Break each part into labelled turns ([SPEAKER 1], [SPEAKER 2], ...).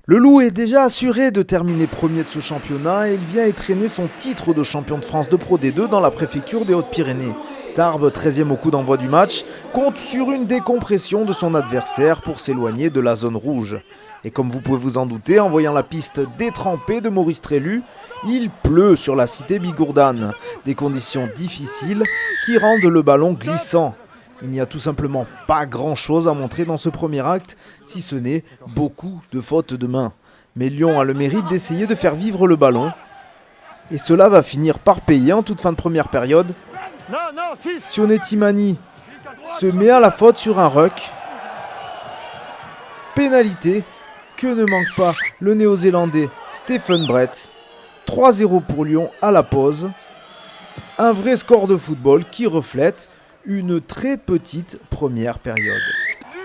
[SPEAKER 1] Le Loup est déjà assuré de terminer premier de ce championnat et il vient étrenner son titre de champion de France de Pro D2 dans la préfecture des Hautes-Pyrénées. Tarbes, 13e au coup d'envoi du match, compte sur une décompression de son adversaire pour s'éloigner de la zone rouge. Et comme vous pouvez vous en douter, en voyant la piste détrempée de Maurice Trélu, il pleut sur la cité bigourdane. Des conditions difficiles qui rendent le ballon glissant. Il n'y a tout simplement pas grand-chose à montrer dans ce premier acte, si ce n'est beaucoup de fautes de main. Mais Lyon a le mérite d'essayer de faire vivre le ballon. Et cela va finir par payer en toute fin de première période. Sione Timani se met à la faute sur un ruck. Pénalité que ne manque pas le néo-zélandais Stephen Brett. 3-0 pour Lyon à la pause. Un vrai score de football qui reflète une très petite première période.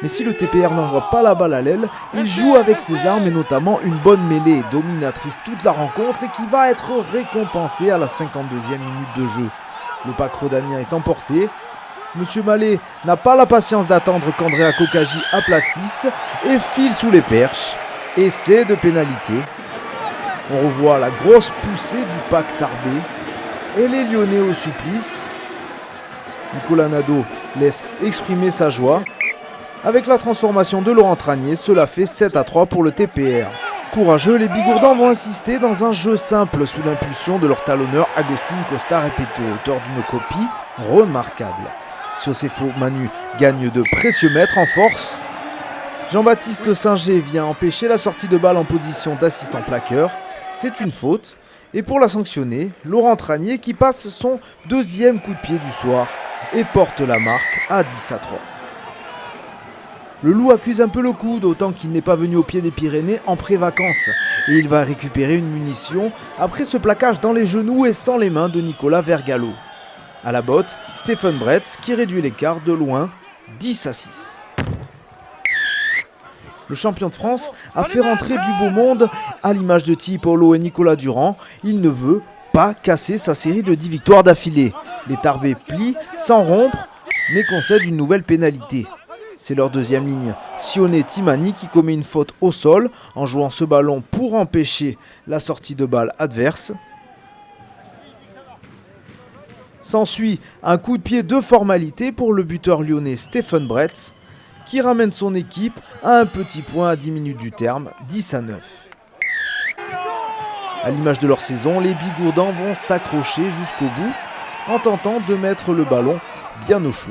[SPEAKER 1] Mais si le TPR n'envoie pas la balle à l'aile, il joue avec ses armes et notamment une bonne mêlée dominatrice toute la rencontre et qui va être récompensée à la 52e minute de jeu. Le pack rhodanien est emporté. Monsieur Mallet n'a pas la patience d'attendre qu'Andrea Kokaji aplatisse et file sous les perches. Essai de pénalité. On revoit la grosse poussée du pack tarbé et les Lyonnais au supplice. Nicolas Nadeau laisse exprimer sa joie. Avec la transformation de Laurent Tranier, cela fait 7-3 pour le TPR. Courageux, les Bigourdans vont insister dans un jeu simple sous l'impulsion de leur talonneur Agustin Costa Repetto, auteur d'une copie remarquable. Siocefo Manu gagne de précieux mètres en force. Jean-Baptiste Singer vient empêcher la sortie de balle en position d'assistant plaqueur. C'est une faute. Et pour la sanctionner, Laurent Tranier qui passe son deuxième coup de pied du soir et porte la marque à 10-3. Le Loup accuse un peu le coup, d'autant qu'il n'est pas venu au pied des Pyrénées en pré-vacances. Et il va récupérer une munition après ce plaquage dans les genoux et sans les mains de Nicolas Vergallo. À la botte, Stephen Brett qui réduit l'écart de loin, 10-6. Le champion de France a fait rentrer du beau monde à l'image de Tiepolo et Nicolas Durand. Il ne veut pas casser sa série de 10 victoires d'affilée. Les Tarbés plient sans rompre, mais concèdent une nouvelle pénalité. C'est leur deuxième ligne, Sione Timani, qui commet une faute au sol en jouant ce ballon pour empêcher la sortie de balle adverse. S'ensuit un coup de pied de formalité pour le buteur lyonnais Stephen Brett, qui ramène son équipe à un petit point à 10 minutes du terme, 10-9. À l'image de leur saison, les Bigourdans vont s'accrocher jusqu'au bout en tentant de mettre le ballon bien au chaud.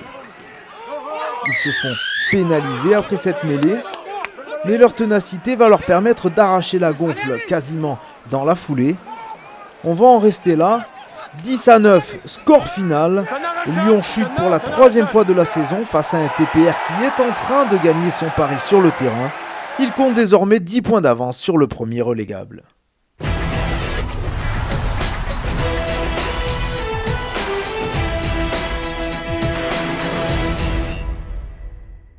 [SPEAKER 1] Ils se font pénaliser après cette mêlée, mais leur ténacité va leur permettre d'arracher la gonfle quasiment dans la foulée. On va en rester là. 10-9, score final. Lyon chute pour la troisième fois de la saison face à un TPR qui est en train de gagner son pari sur le terrain. Il compte désormais 10 points d'avance sur le premier relégable.